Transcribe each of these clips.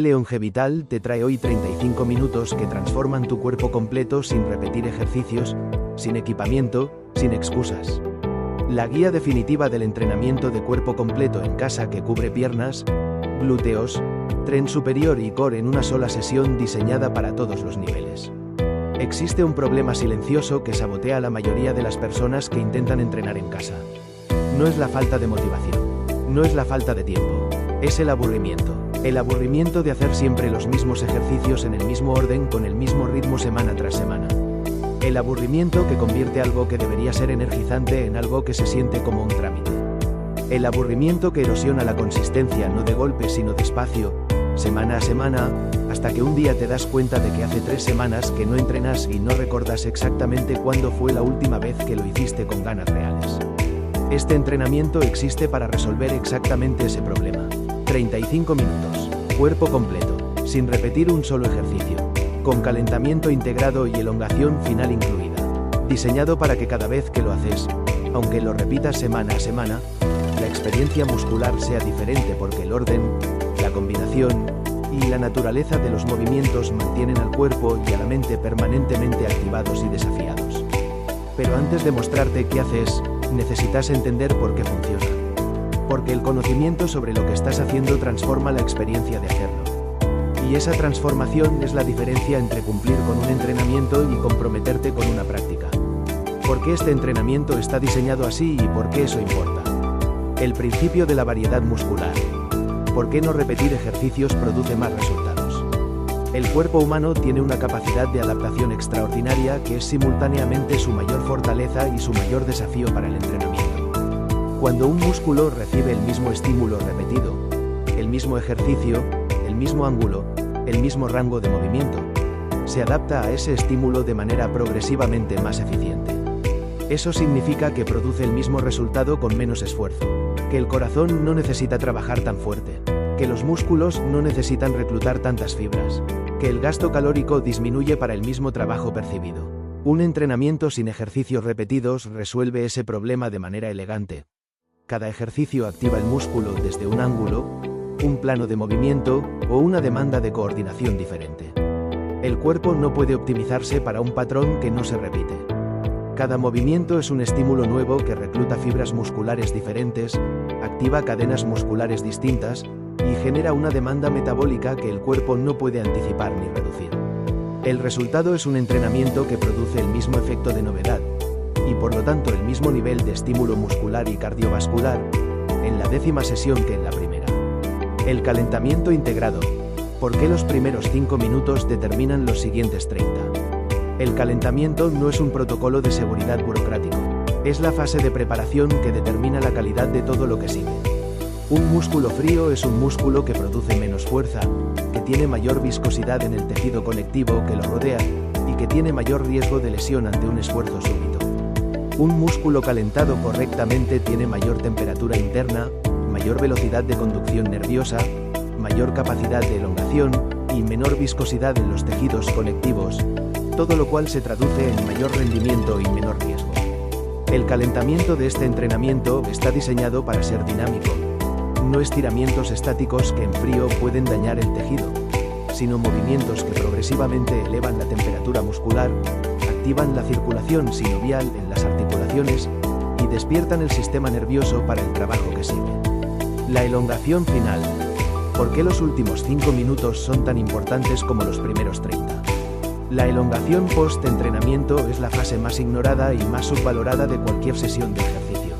Longevital te trae hoy 35 minutos que transforman tu cuerpo completo sin repetir ejercicios, sin equipamiento, sin excusas. La guía definitiva del entrenamiento de cuerpo completo en casa que cubre piernas, glúteos, tren superior y core en una sola sesión diseñada para todos los niveles. Existe un problema silencioso que sabotea a la mayoría de las personas que intentan entrenar en casa. No es la falta de motivación, no es la falta de tiempo, es el aburrimiento. El aburrimiento de hacer siempre los mismos ejercicios en el mismo orden con el mismo ritmo semana tras semana. El aburrimiento que convierte algo que debería ser energizante en algo que se siente como un trámite. El aburrimiento que erosiona la consistencia no de golpe sino despacio, semana a semana, hasta que un día te das cuenta de que hace 3 semanas que no entrenas y no recordas exactamente cuándo fue la última vez que lo hiciste con ganas reales. Este entrenamiento existe para resolver exactamente ese problema. 35 minutos, cuerpo completo, sin repetir un solo ejercicio, con calentamiento integrado y elongación final incluida, diseñado para que cada vez que lo haces, aunque lo repitas semana a semana, la experiencia muscular sea diferente porque el orden, la combinación y la naturaleza de los movimientos mantienen al cuerpo y a la mente permanentemente activados y desafiados. Pero antes de mostrarte qué haces, necesitas entender por qué funciona. Porque el conocimiento sobre lo que estás haciendo transforma la experiencia de hacerlo. Y esa transformación es la diferencia entre cumplir con un entrenamiento y comprometerte con una práctica. ¿Por qué este entrenamiento está diseñado así y por qué eso importa? El principio de la variedad muscular. ¿Por qué no repetir ejercicios produce más resultados? El cuerpo humano tiene una capacidad de adaptación extraordinaria que es simultáneamente su mayor fortaleza y su mayor desafío para el entrenamiento. Cuando un músculo recibe el mismo estímulo repetido, el mismo ejercicio, el mismo ángulo, el mismo rango de movimiento, se adapta a ese estímulo de manera progresivamente más eficiente. Eso significa que produce el mismo resultado con menos esfuerzo, que el corazón no necesita trabajar tan fuerte, que los músculos no necesitan reclutar tantas fibras, que el gasto calórico disminuye para el mismo trabajo percibido. Un entrenamiento sin ejercicios repetidos resuelve ese problema de manera elegante. Cada ejercicio activa el músculo desde un ángulo, un plano de movimiento o una demanda de coordinación diferente. El cuerpo no puede optimizarse para un patrón que no se repite. Cada movimiento es un estímulo nuevo que recluta fibras musculares diferentes, activa cadenas musculares distintas y genera una demanda metabólica que el cuerpo no puede anticipar ni reducir. El resultado es un entrenamiento que produce el mismo efecto de novedad, y por lo tanto el mismo nivel de estímulo muscular y cardiovascular, en la 10ª sesión que en la primera. El calentamiento integrado. ¿Por qué los primeros 5 minutos determinan los siguientes 30? El calentamiento no es un protocolo de seguridad burocrático, es la fase de preparación que determina la calidad de todo lo que sigue. Un músculo frío es un músculo que produce menos fuerza, que tiene mayor viscosidad en el tejido conectivo que lo rodea, y que tiene mayor riesgo de lesión ante un esfuerzo súbito. Un músculo calentado correctamente tiene mayor temperatura interna, mayor velocidad de conducción nerviosa, mayor capacidad de elongación y menor viscosidad en los tejidos conectivos, todo lo cual se traduce en mayor rendimiento y menor riesgo. El calentamiento de este entrenamiento está diseñado para ser dinámico, no estiramientos estáticos que en frío pueden dañar el tejido, sino movimientos que progresivamente elevan la temperatura muscular, activan la circulación sinovial en las articulaciones y despiertan el sistema nervioso para el trabajo que sigue. La elongación final. ¿Por qué los últimos 5 minutos son tan importantes como los primeros 30? La elongación post-entrenamiento es la fase más ignorada y más subvalorada de cualquier sesión de ejercicio.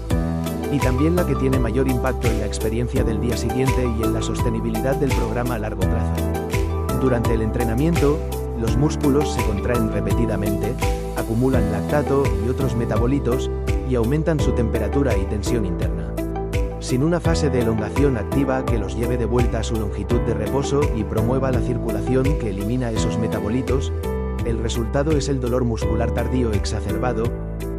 Y también la que tiene mayor impacto en la experiencia del día siguiente y en la sostenibilidad del programa a largo plazo. Durante el entrenamiento, los músculos se contraen repetidamente, acumulan lactato y otros metabolitos, y aumentan su temperatura y tensión interna. Sin una fase de elongación activa que los lleve de vuelta a su longitud de reposo y promueva la circulación que elimina esos metabolitos, el resultado es el dolor muscular tardío exacerbado,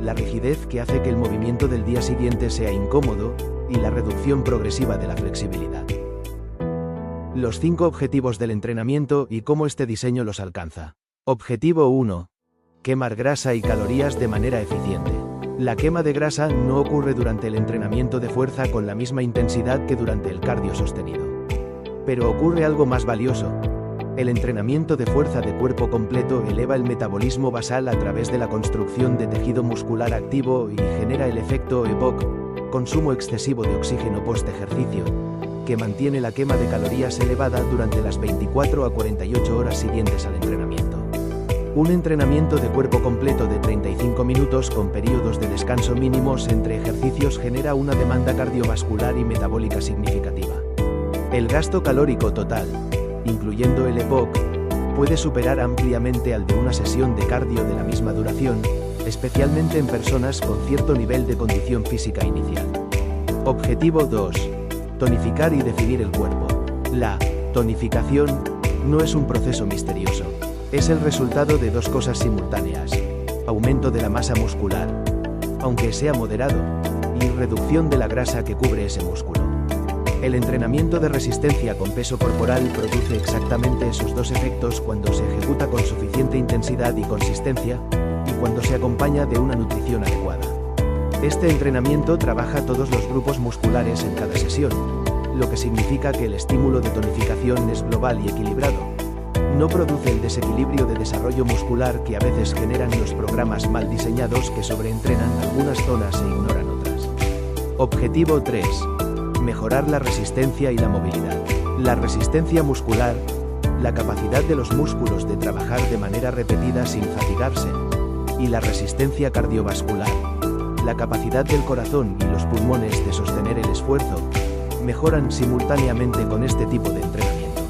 la rigidez que hace que el movimiento del día siguiente sea incómodo, y la reducción progresiva de la flexibilidad. Los 5 objetivos del entrenamiento y cómo este diseño los alcanza. Objetivo 1. Quemar grasa y calorías de manera eficiente. La quema de grasa no ocurre durante el entrenamiento de fuerza con la misma intensidad que durante el cardio sostenido. Pero ocurre algo más valioso. El entrenamiento de fuerza de cuerpo completo eleva el metabolismo basal a través de la construcción de tejido muscular activo y genera el efecto EPOC, consumo excesivo de oxígeno post-ejercicio, que mantiene la quema de calorías elevada durante las 24 a 48 horas siguientes al entrenamiento. Un entrenamiento de cuerpo completo de 35 minutos con periodos de descanso mínimos entre ejercicios genera una demanda cardiovascular y metabólica significativa. El gasto calórico total, incluyendo el EPOC, puede superar ampliamente al de una sesión de cardio de la misma duración, especialmente en personas con cierto nivel de condición física inicial. Objetivo 2. Tonificar y definir el cuerpo. La tonificación no es un proceso misterioso. Es el resultado de dos cosas simultáneas: aumento de la masa muscular, aunque sea moderado, y reducción de la grasa que cubre ese músculo. El entrenamiento de resistencia con peso corporal produce exactamente esos dos efectos cuando se ejecuta con suficiente intensidad y consistencia, y cuando se acompaña de una nutrición adecuada. Este entrenamiento trabaja todos los grupos musculares en cada sesión, lo que significa que el estímulo de tonificación es global y equilibrado. No produce el desequilibrio de desarrollo muscular que a veces generan los programas mal diseñados que sobreentrenan algunas zonas e ignoran otras. Objetivo 3. Mejorar la resistencia y la movilidad. La resistencia muscular, la capacidad de los músculos de trabajar de manera repetida sin fatigarse, y la resistencia cardiovascular, la capacidad del corazón y los pulmones de sostener el esfuerzo, mejoran simultáneamente con este tipo de entrenamiento.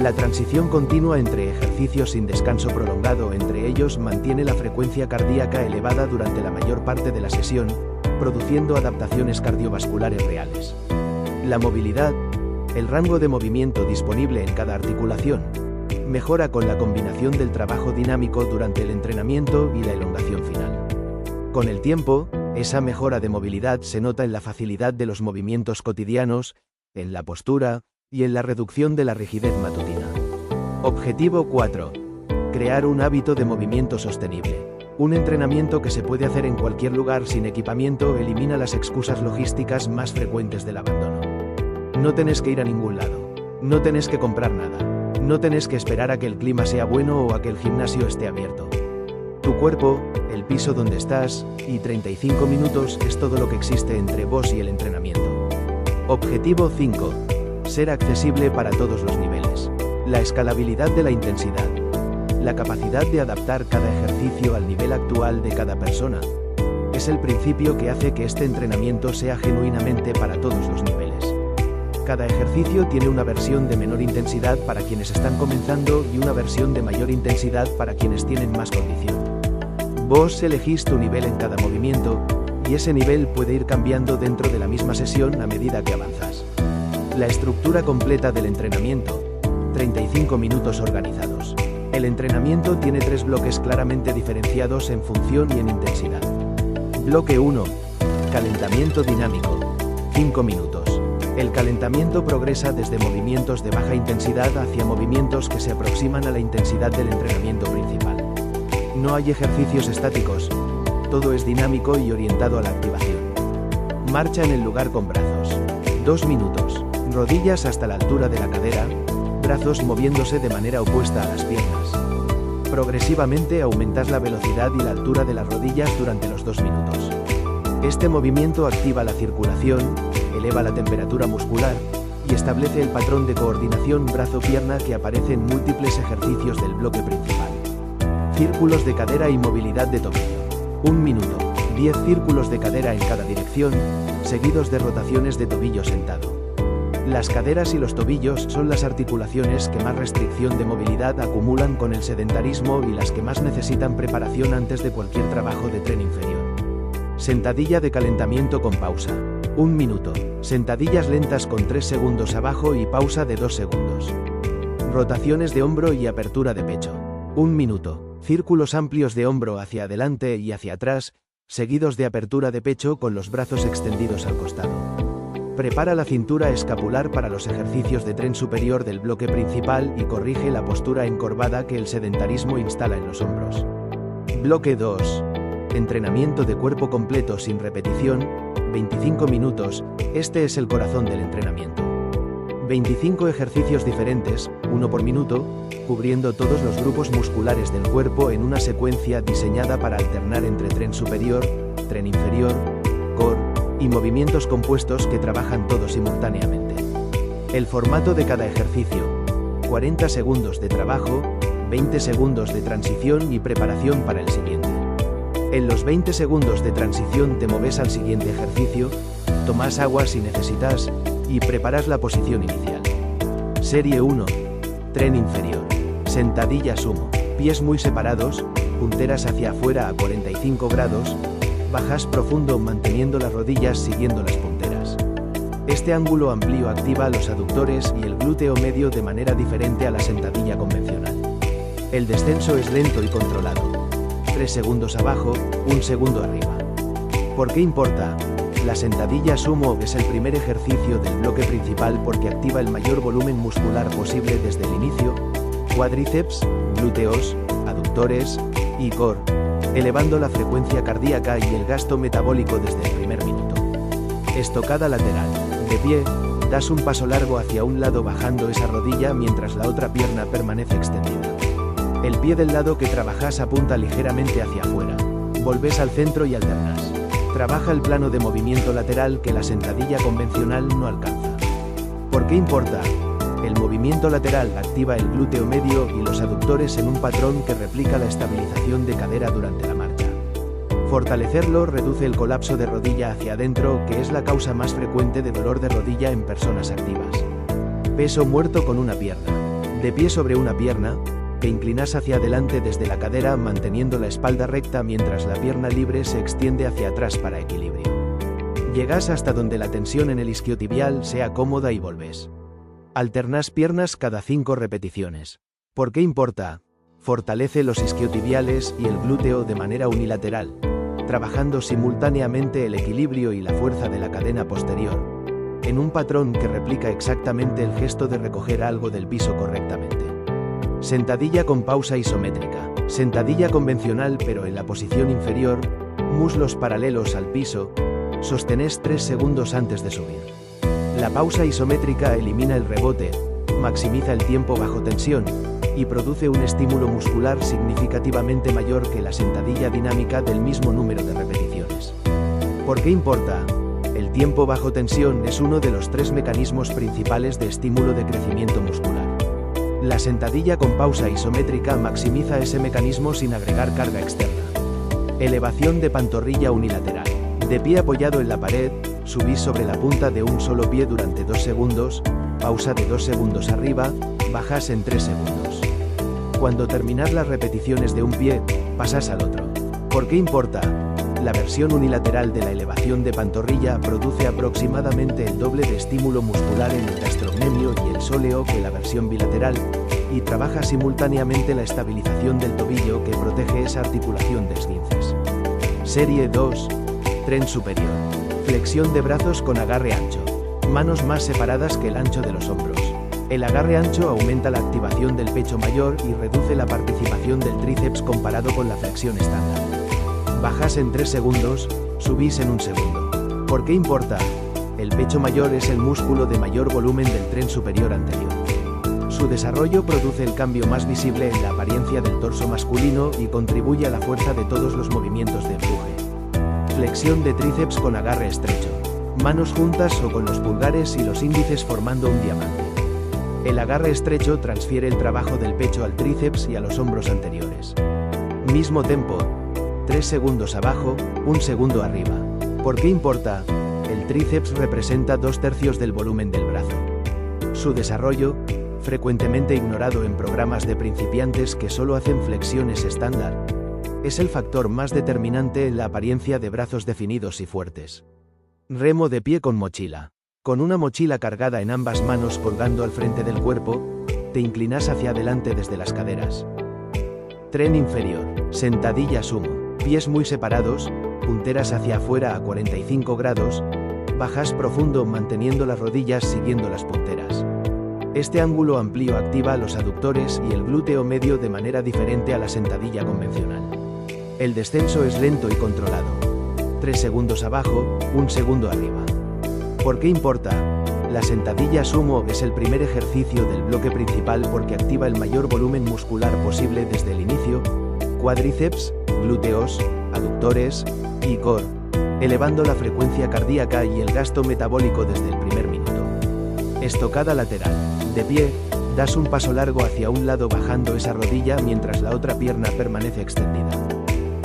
La transición continua entre ejercicios sin descanso prolongado entre ellos mantiene la frecuencia cardíaca elevada durante la mayor parte de la sesión, produciendo adaptaciones cardiovasculares reales. La movilidad, el rango de movimiento disponible en cada articulación, mejora con la combinación del trabajo dinámico durante el entrenamiento y la elongación final. Con el tiempo, esa mejora de movilidad se nota en la facilidad de los movimientos cotidianos, en la postura, y en la reducción de la rigidez matutina. Objetivo 4. Crear un hábito de movimiento sostenible. Un entrenamiento que se puede hacer en cualquier lugar sin equipamiento elimina las excusas logísticas más frecuentes del abandono. No tenés que ir a ningún lado. No tenés que comprar nada. No tenés que esperar a que el clima sea bueno o a que el gimnasio esté abierto. Tu cuerpo, el piso donde estás, y 35 minutos es todo lo que existe entre vos y el entrenamiento. Objetivo 5. Ser accesible para todos los niveles. La escalabilidad de la intensidad. La capacidad de adaptar cada ejercicio al nivel actual de cada persona. Es el principio que hace que este entrenamiento sea genuinamente para todos los niveles. Cada ejercicio tiene una versión de menor intensidad para quienes están comenzando y una versión de mayor intensidad para quienes tienen más condición. Vos elegís tu nivel en cada movimiento, y ese nivel puede ir cambiando dentro de la misma sesión a medida que avanzas. La estructura completa del entrenamiento. 35 minutos organizados. El entrenamiento tiene 3 bloques claramente diferenciados en función y en intensidad. Bloque 1. Calentamiento dinámico. 5 minutos. El calentamiento progresa desde movimientos de baja intensidad hacia movimientos que se aproximan a la intensidad del entrenamiento principal. No hay ejercicios estáticos. Todo es dinámico y orientado a la activación. Marcha en el lugar con brazos. 2 minutos. Rodillas hasta la altura de la cadera, brazos moviéndose de manera opuesta a las piernas. Progresivamente aumentas la velocidad y la altura de las rodillas durante los 2 minutos. Este movimiento activa la circulación, eleva la temperatura muscular, y establece el patrón de coordinación brazo-pierna que aparece en múltiples ejercicios del bloque principal. Círculos de cadera y movilidad de tobillo. 1 minuto. 10 círculos de cadera en cada dirección, seguidos de rotaciones de tobillo sentado. Las caderas y los tobillos son las articulaciones que más restricción de movilidad acumulan con el sedentarismo y las que más necesitan preparación antes de cualquier trabajo de tren inferior. Sentadilla de calentamiento con pausa. 1 minuto. Sentadillas lentas con 3 segundos abajo y pausa de 2 segundos. Rotaciones de hombro y apertura de pecho. 1 minuto. Círculos amplios de hombro hacia adelante y hacia atrás, seguidos de apertura de pecho con los brazos extendidos al costado. Prepara la cintura escapular para los ejercicios de tren superior del bloque principal y corrige la postura encorvada que el sedentarismo instala en los hombros. Bloque 2. Entrenamiento de cuerpo completo sin repetición, 25 minutos, este es el corazón del entrenamiento. 25 ejercicios diferentes, 1 por minuto, cubriendo todos los grupos musculares del cuerpo en una secuencia diseñada para alternar entre tren superior, tren inferior, core, y movimientos compuestos que trabajan todos simultáneamente. El formato de cada ejercicio: 40 segundos de trabajo, 20 segundos de transición y preparación para el siguiente. En los 20 segundos de transición te moves al siguiente ejercicio, tomas agua si necesitas, y preparas la posición inicial. Serie 1. Tren inferior. Sentadilla sumo. Pies muy separados, punteras hacia afuera a 45 grados, bajas profundo manteniendo las rodillas siguiendo las punteras. Este ángulo amplio activa los aductores y el glúteo medio de manera diferente a la sentadilla convencional. El descenso es lento y controlado. 3 segundos abajo, 1 segundo arriba. ¿Por qué importa? La sentadilla sumo es el primer ejercicio del bloque principal porque activa el mayor volumen muscular posible desde el inicio: cuádriceps, glúteos, aductores y core, elevando la frecuencia cardíaca y el gasto metabólico desde el primer minuto. Estocada lateral. De pie, das un paso largo hacia un lado bajando esa rodilla mientras la otra pierna permanece extendida. El pie del lado que trabajas apunta ligeramente hacia afuera. Volves al centro y alternas. Trabaja el plano de movimiento lateral que la sentadilla convencional no alcanza. ¿Por qué importa? El movimiento lateral activa el glúteo medio y los aductores en un patrón que replica la estabilización de cadera durante la marcha. Fortalecerlo reduce el colapso de rodilla hacia adentro, que es la causa más frecuente de dolor de rodilla en personas activas. Peso muerto con una pierna. De pie sobre una pierna, te inclinas hacia adelante desde la cadera manteniendo la espalda recta mientras la pierna libre se extiende hacia atrás para equilibrio. Llegas hasta donde la tensión en el isquiotibial sea cómoda y volves. Alternas piernas cada 5 repeticiones. ¿Por qué importa? Fortalece los isquiotibiales y el glúteo de manera unilateral, trabajando simultáneamente el equilibrio y la fuerza de la cadena posterior, en un patrón que replica exactamente el gesto de recoger algo del piso correctamente. Sentadilla con pausa isométrica. Sentadilla convencional pero en la posición inferior, muslos paralelos al piso, sostenés 3 segundos antes de subir. La pausa isométrica elimina el rebote, maximiza el tiempo bajo tensión, y produce un estímulo muscular significativamente mayor que la sentadilla dinámica del mismo número de repeticiones. ¿Por qué importa? El tiempo bajo tensión es uno de los 3 mecanismos principales de estímulo de crecimiento muscular. La sentadilla con pausa isométrica maximiza ese mecanismo sin agregar carga externa. Elevación de pantorrilla unilateral. De pie apoyado en la pared, subís sobre la punta de un solo pie durante 2 segundos, pausa de 2 segundos arriba, bajas en 3 segundos. Cuando terminas las repeticiones de un pie, pasas al otro. ¿Por qué importa? La versión unilateral de la elevación de pantorrilla produce aproximadamente el doble de estímulo muscular en el gastrocnemio y el sóleo que la versión bilateral, y trabaja simultáneamente la estabilización del tobillo que protege esa articulación de esguinces. Serie 2. Tren superior. Flexión de brazos con agarre ancho. Manos más separadas que el ancho de los hombros. El agarre ancho aumenta la activación del pecho mayor y reduce la participación del tríceps comparado con la flexión estándar. Bajas en 3 segundos, subís en 1 segundo. ¿Por qué importa? El pecho mayor es el músculo de mayor volumen del tren superior anterior. Su desarrollo produce el cambio más visible en la apariencia del torso masculino y contribuye a la fuerza de todos los movimientos de empuje. Flexión de tríceps con agarre estrecho. Manos juntas o con los pulgares y los índices formando un diamante. El agarre estrecho transfiere el trabajo del pecho al tríceps y a los hombros anteriores. Mismo tempo. 3 segundos abajo, 1 segundo arriba. ¿Por qué importa? El tríceps representa 2/3 del volumen del brazo. Su desarrollo, frecuentemente ignorado en programas de principiantes que solo hacen flexiones estándar, es el factor más determinante en la apariencia de brazos definidos y fuertes. Remo de pie con mochila. Con una mochila cargada en ambas manos colgando al frente del cuerpo, te inclinas hacia adelante desde las caderas. Tren inferior. Sentadilla sumo. Pies muy separados, punteras hacia afuera a 45 grados, bajas profundo manteniendo las rodillas siguiendo las punteras. Este ángulo amplio activa los aductores y el glúteo medio de manera diferente a la sentadilla convencional. El descenso es lento y controlado. 3 segundos abajo, 1 segundo arriba. ¿Por qué importa? La sentadilla sumo es el primer ejercicio del bloque principal porque activa el mayor volumen muscular posible desde el inicio, cuádriceps, glúteos, aductores y core, elevando la frecuencia cardíaca y el gasto metabólico desde el primer minuto. Estocada lateral. De pie, das un paso largo hacia un lado bajando esa rodilla mientras la otra pierna permanece extendida.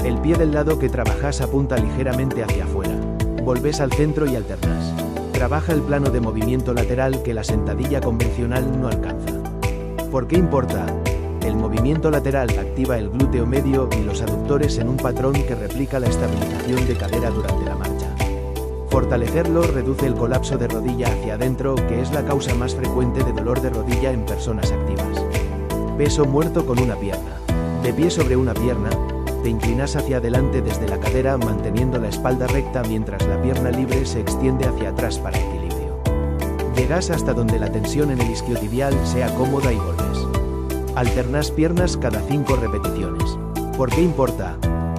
El pie del lado que trabajas apunta ligeramente hacia afuera. Volves al centro y alternas. Trabaja el plano de movimiento lateral que la sentadilla convencional no alcanza. ¿Por qué importa? El movimiento lateral activa el glúteo medio y los aductores en un patrón que replica la estabilización de cadera durante la marcha. Fortalecerlo reduce el colapso de rodilla hacia adentro, que es la causa más frecuente de dolor de rodilla en personas activas. Peso muerto con una pierna. De pie sobre una pierna, te inclinas hacia adelante desde la cadera manteniendo la espalda recta mientras la pierna libre se extiende hacia atrás para equilibrio. Llegas hasta donde la tensión en el isquiotibial sea cómoda y volves. Alternas piernas cada 5 repeticiones. ¿Por qué importa?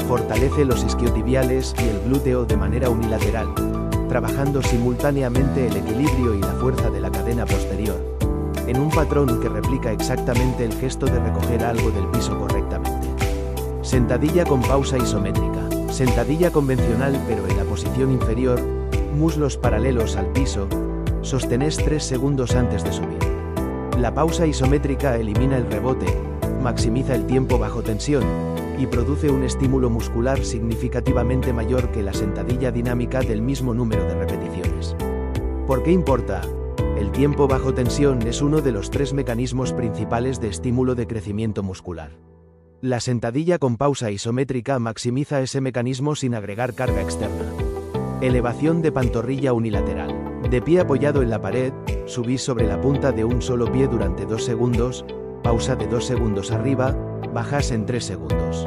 Fortalece los isquiotibiales y el glúteo de manera unilateral, trabajando simultáneamente el equilibrio y la fuerza de la cadena posterior, en un patrón que replica exactamente el gesto de recoger algo del piso correctamente. Sentadilla con pausa isométrica. Sentadilla convencional pero en la posición inferior, muslos paralelos al piso, sostenés 3 segundos antes de subir. La pausa isométrica elimina el rebote, maximiza el tiempo bajo tensión, y produce un estímulo muscular significativamente mayor que la sentadilla dinámica del mismo número de repeticiones. ¿Por qué importa? El tiempo bajo tensión es uno de los 3 mecanismos principales de estímulo de crecimiento muscular. La sentadilla con pausa isométrica maximiza ese mecanismo sin agregar carga externa. Elevación de pantorrilla unilateral. De pie apoyado en la pared, subís sobre la punta de un solo pie durante 2 segundos, pausa de 2 segundos arriba, bajas en 3 segundos.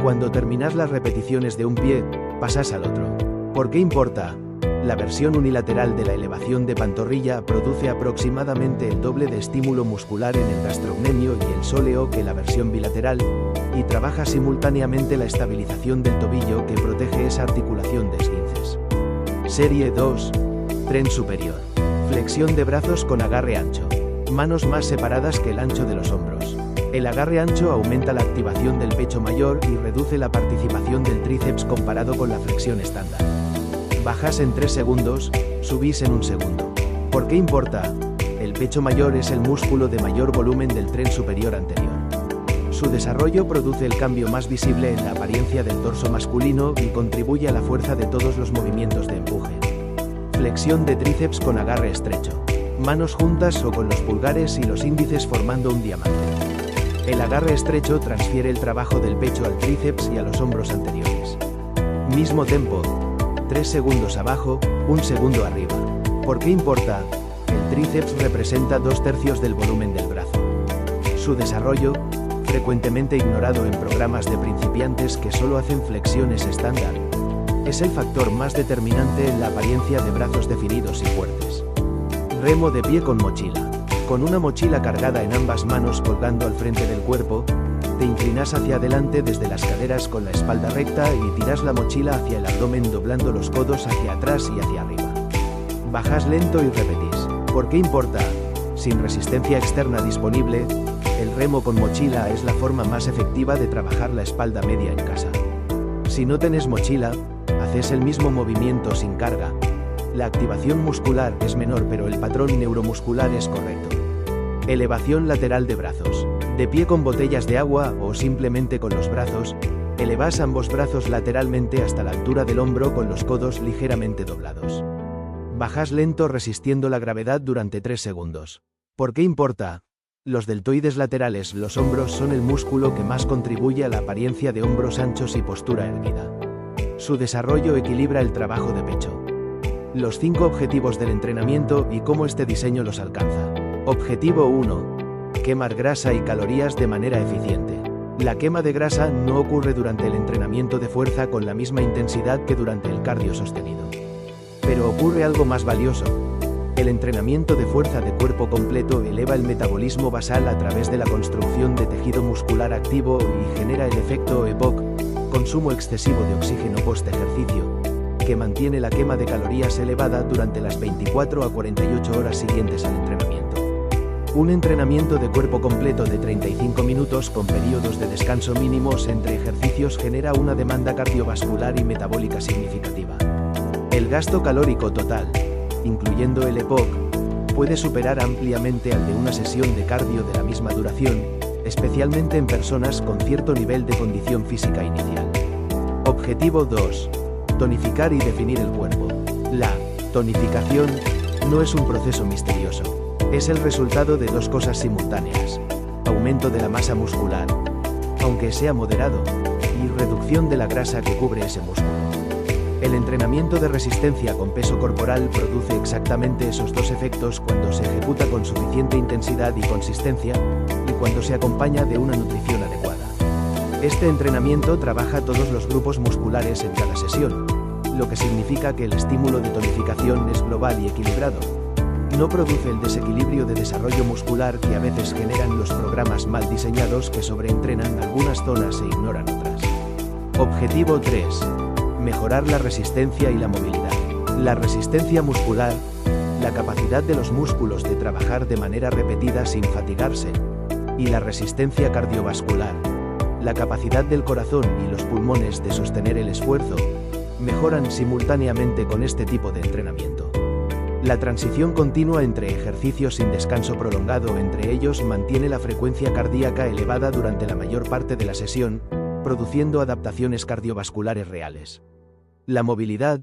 Cuando terminas las repeticiones de un pie, pasas al otro. ¿Por qué importa? La versión unilateral de la elevación de pantorrilla produce aproximadamente el doble de estímulo muscular en el gastrocnemio y el sóleo que la versión bilateral, y trabaja simultáneamente la estabilización del tobillo que protege esa articulación de esguinces. Serie 2. Tren superior. Flexión de brazos con agarre ancho. Manos más separadas que el ancho de los hombros. El agarre ancho aumenta la activación del pecho mayor y reduce la participación del tríceps comparado con la flexión estándar. Bajas en 3 segundos, subís en 1 segundo. ¿Por qué importa? El pecho mayor es el músculo de mayor volumen del tren superior anterior. Su desarrollo produce el cambio más visible en la apariencia del torso masculino y contribuye a la fuerza de todos los movimientos de empuje. Flexión de tríceps con agarre estrecho. Manos juntas o con los pulgares y los índices formando un diamante. El agarre estrecho transfiere el trabajo del pecho al tríceps y a los hombros anteriores. Mismo tempo. 3 segundos abajo, 1 segundo arriba. ¿Por qué importa? El tríceps representa 2/3 del volumen del brazo. Su desarrollo, frecuentemente ignorado en programas de principiantes que solo hacen flexiones estándar, es el factor más determinante en la apariencia de brazos definidos y fuertes. Remo de pie con mochila. Con una mochila cargada en ambas manos colgando al frente del cuerpo, te inclinas hacia adelante desde las caderas con la espalda recta y tiras la mochila hacia el abdomen doblando los codos hacia atrás y hacia arriba. Bajas lento y repetís. ¿Por qué importa? Sin resistencia externa disponible, el remo con mochila es la forma más efectiva de trabajar la espalda media en casa. Si no tenés mochila, haces el mismo movimiento sin carga. La activación muscular es menor pero el patrón neuromuscular es correcto. Elevación lateral de brazos. De pie con botellas de agua o simplemente con los brazos, elevas ambos brazos lateralmente hasta la altura del hombro con los codos ligeramente doblados. Bajas lento resistiendo la gravedad durante 3 segundos. ¿Por qué importa? Los deltoides laterales, los hombros, son el músculo que más contribuye a la apariencia de hombros anchos y postura erguida. Su desarrollo equilibra el trabajo de pecho. Los 5 objetivos del entrenamiento y cómo este diseño los alcanza. Objetivo 1. Quemar grasa y calorías de manera eficiente. La quema de grasa no ocurre durante el entrenamiento de fuerza con la misma intensidad que durante el cardio sostenido. Pero ocurre algo más valioso. El entrenamiento de fuerza de cuerpo completo eleva el metabolismo basal a través de la construcción de tejido muscular activo y genera el efecto EPOC, consumo excesivo de oxígeno post-ejercicio, que mantiene la quema de calorías elevada durante las 24 a 48 horas siguientes al entrenamiento. Un entrenamiento de cuerpo completo de 35 minutos con periodos de descanso mínimos entre ejercicios genera una demanda cardiovascular y metabólica significativa. El gasto calórico total, incluyendo el EPOC, puede superar ampliamente al de una sesión de cardio de la misma duración, especialmente en personas con cierto nivel de condición física inicial. Objetivo 2. Tonificar y definir el cuerpo. La tonificación no es un proceso misterioso. Es el resultado de dos cosas simultáneas: aumento de la masa muscular, aunque sea moderado, y reducción de la grasa que cubre ese músculo. El entrenamiento de resistencia con peso corporal produce exactamente esos dos efectos cuando se ejecuta con suficiente intensidad y consistencia, y cuando se acompaña de una nutrición adecuada. Este entrenamiento trabaja todos los grupos musculares en cada sesión, lo que significa que el estímulo de tonificación es global y equilibrado. No produce el desequilibrio de desarrollo muscular que a veces generan los programas mal diseñados que sobreentrenan algunas zonas e ignoran otras. Objetivo 3. Mejorar la resistencia y la movilidad. La resistencia muscular, la capacidad de los músculos de trabajar de manera repetida sin fatigarse, y la resistencia cardiovascular, la capacidad del corazón y los pulmones de sostener el esfuerzo, mejoran simultáneamente con este tipo de entrenamiento. La transición continua entre ejercicios sin descanso prolongado entre ellos mantiene la frecuencia cardíaca elevada durante la mayor parte de la sesión, produciendo adaptaciones cardiovasculares reales. La movilidad,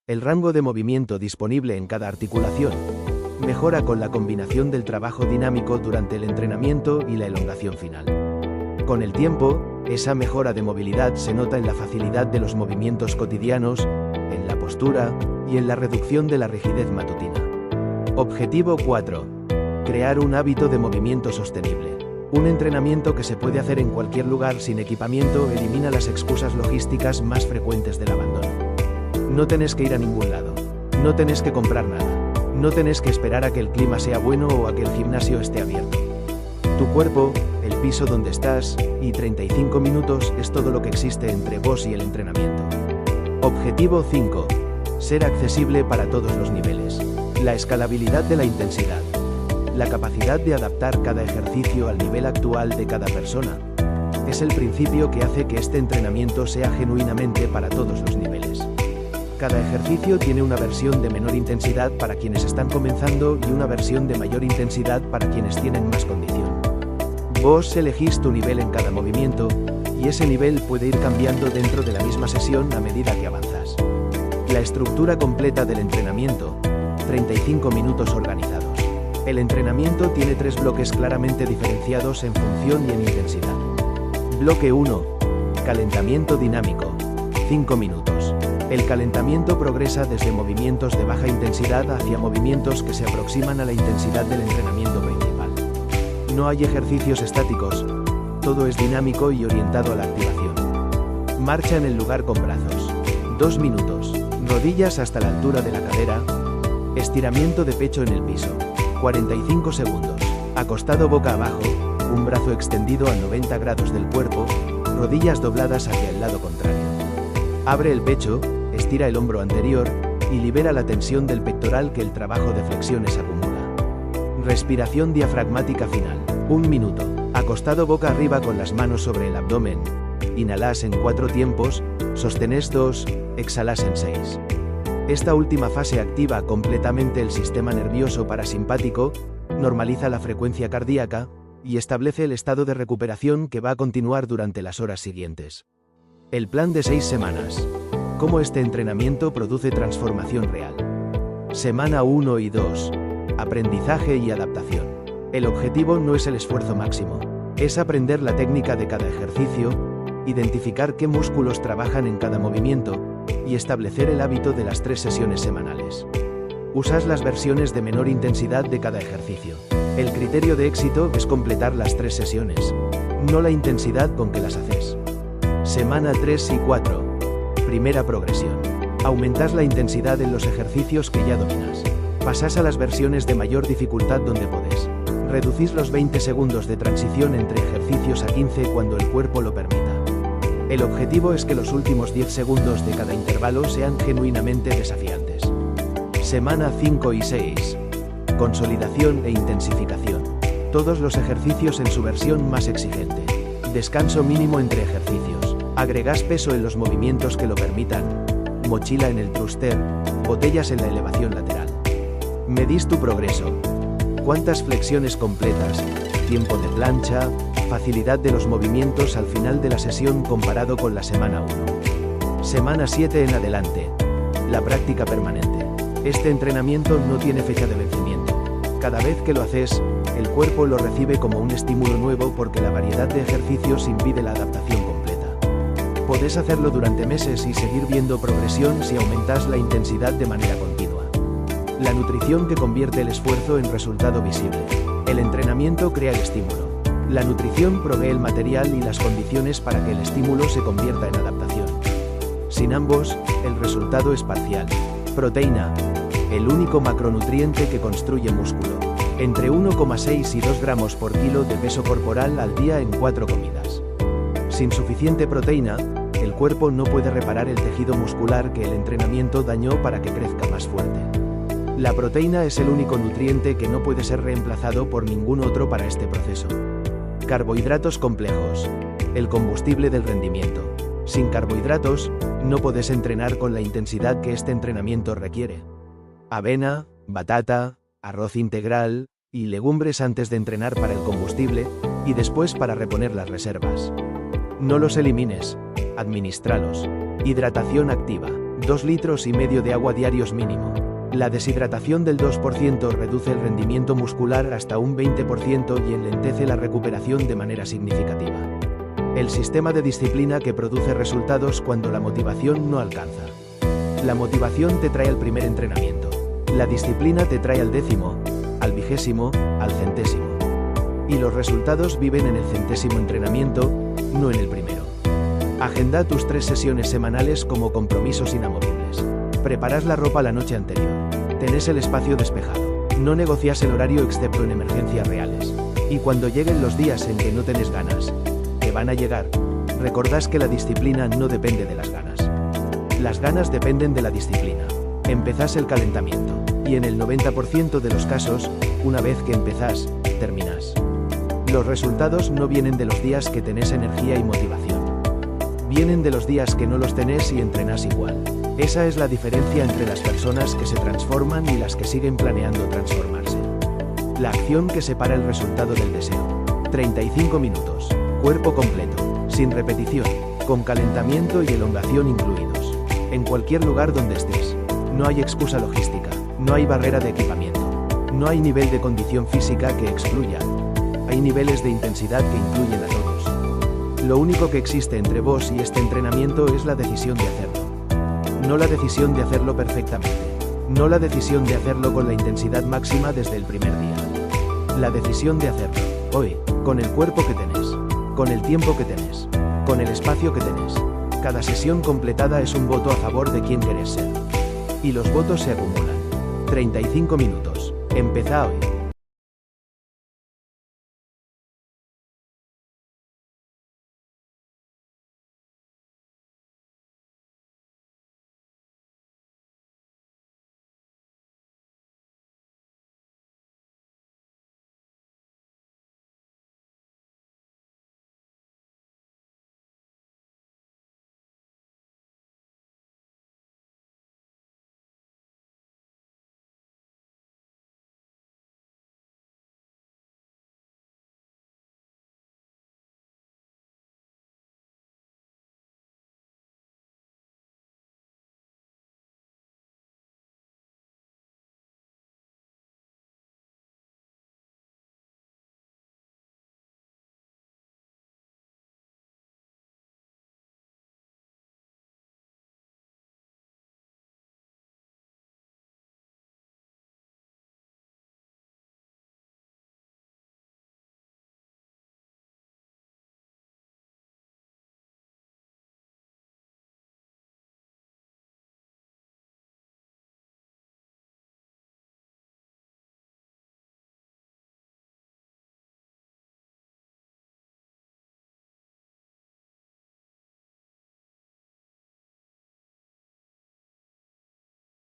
el rango de movimiento disponible en cada articulación, mejora con la combinación del trabajo dinámico durante el entrenamiento y la elongación final. Con el tiempo, esa mejora de movilidad se nota en la facilidad de los movimientos cotidianos, en la postura y en la reducción de la rigidez matutina. Objetivo 4. Crear un hábito de movimiento sostenible. Un entrenamiento que se puede hacer en cualquier lugar sin equipamiento elimina las excusas logísticas más frecuentes del abandono. No tenés que ir a ningún lado. No tenés que comprar nada. No tenés que esperar a que el clima sea bueno o a que el gimnasio esté abierto. Tu cuerpo, el piso donde estás, y 35 minutos es todo lo que existe entre vos y el entrenamiento. Objetivo 5. Ser accesible para todos los niveles. La escalabilidad de la intensidad. La capacidad de adaptar cada ejercicio al nivel actual de cada persona. Es el principio que hace que este entrenamiento sea genuinamente para todos los niveles. Cada ejercicio tiene una versión de menor intensidad para quienes están comenzando y una versión de mayor intensidad para quienes tienen más condición. Vos elegís tu nivel en cada movimiento, y ese nivel puede ir cambiando dentro de la misma sesión a medida que avanzas. La estructura completa del entrenamiento: 35 minutos organizados. El entrenamiento tiene 3 bloques claramente diferenciados en función y en intensidad. Bloque 1. Calentamiento dinámico. 5 minutos. El calentamiento progresa desde movimientos de baja intensidad hacia movimientos que se aproximan a la intensidad del entrenamiento principal. No hay ejercicios estáticos, todo es dinámico y orientado a la activación. Marcha en el lugar con brazos. 2 minutos. Rodillas hasta la altura de la cadera. Estiramiento de pecho en el piso. 45 segundos. Acostado boca abajo, un brazo extendido a 90 grados del cuerpo, rodillas dobladas hacia el lado contrario. Abre el pecho, estira el hombro anterior, y libera la tensión del pectoral que el trabajo de flexiones acumula. Respiración diafragmática final. 1 minuto. Acostado boca arriba con las manos sobre el abdomen. Inhalás en 4 tiempos, sostenés 2, exhalás en 6. Esta última fase activa completamente el sistema nervioso parasimpático, normaliza la frecuencia cardíaca, y establece el estado de recuperación que va a continuar durante las horas siguientes. El plan de 6 semanas. Cómo este entrenamiento produce transformación real. Semana 1 y 2. Aprendizaje y adaptación. El objetivo no es el esfuerzo máximo, es aprender la técnica de cada ejercicio, identificar qué músculos trabajan en cada movimiento, y establecer el hábito de las 3 sesiones semanales. Usas las versiones de menor intensidad de cada ejercicio. El criterio de éxito es completar las 3 sesiones, no la intensidad con que las haces. Semana 3 y 4. Primera progresión. Aumentas la intensidad en los ejercicios que ya dominas. Pasás a las versiones de mayor dificultad donde podés. Reducís los 20 segundos de transición entre ejercicios a 15 cuando el cuerpo lo permita. El objetivo es que los últimos 10 segundos de cada intervalo sean genuinamente desafiantes. Semana 5 y 6. Consolidación e intensificación. Todos los ejercicios en su versión más exigente. Descanso mínimo entre ejercicios. Agregás peso en los movimientos que lo permitan. Mochila en el thruster. Botellas en la elevación lateral. Medís tu progreso. ¿Cuántas flexiones completas? Tiempo de plancha. Facilidad de los movimientos al final de la sesión comparado con la semana 1. Semana 7 en adelante. La práctica permanente. Este entrenamiento no tiene fecha de vencimiento. Cada vez que lo haces, el cuerpo lo recibe como un estímulo nuevo porque la variedad de ejercicios impide la adaptación completa. Podés hacerlo durante meses y seguir viendo progresión si aumentas la intensidad de manera continua. La nutrición que convierte el esfuerzo en resultado visible. El entrenamiento crea el estímulo. La nutrición provee el material y las condiciones para que el estímulo se convierta en adaptación. Sin ambos, el resultado es parcial. Proteína. El único macronutriente que construye músculo. Entre 1,6 y 2 gramos por kilo de peso corporal al día en 4 comidas. Sin suficiente proteína, el cuerpo no puede reparar el tejido muscular que el entrenamiento dañó para que crezca más fuerte. La proteína es el único nutriente que no puede ser reemplazado por ningún otro para este proceso. Carbohidratos complejos. El combustible del rendimiento. Sin carbohidratos, no podés entrenar con la intensidad que este entrenamiento requiere. Avena, batata, arroz integral y legumbres antes de entrenar para el combustible y después para reponer las reservas. No los elimines, administralos. Hidratación activa. 2,5 litros de agua diarios mínimo. La deshidratación del 2% reduce el rendimiento muscular hasta un 20% y enlentece la recuperación de manera significativa. El sistema de disciplina que produce resultados cuando la motivación no alcanza. La motivación te trae al primer entrenamiento. La disciplina te trae al 10º, al 20º, al 100º. Y los resultados viven en el 100º entrenamiento, no en el primero. Agenda tus 3 sesiones semanales como compromisos inamovibles. Preparás la ropa la noche anterior. Tenés el espacio despejado. No negocias el horario excepto en emergencias reales. Y cuando lleguen los días en que no tenés ganas, que van a llegar, recordás que la disciplina no depende de las ganas. Las ganas dependen de la disciplina. Empezás el calentamiento. Y en el 90% de los casos, una vez que empezás, terminás. Los resultados no vienen de los días que tenés energía y motivación. Vienen de los días que no los tenés y entrenás igual. Esa es la diferencia entre las personas que se transforman y las que siguen planeando transformarse. La acción que separa el resultado del deseo. 35 minutos. Cuerpo completo. Sin repetición. Con calentamiento y elongación incluidos. En cualquier lugar donde estés. No hay excusa logística. No hay barrera de equipamiento. No hay nivel de condición física que excluya. Hay niveles de intensidad que incluyen a todos. Lo único que existe entre vos y este entrenamiento es la decisión de hacerlo. No la decisión de hacerlo perfectamente. No la decisión de hacerlo con la intensidad máxima desde el primer día. La decisión de hacerlo, hoy, con el cuerpo que tenés, con el tiempo que tenés, con el espacio que tenés. Cada sesión completada es un voto a favor de quien querés ser. Y los votos se acumulan. 35 minutos. Empezá hoy.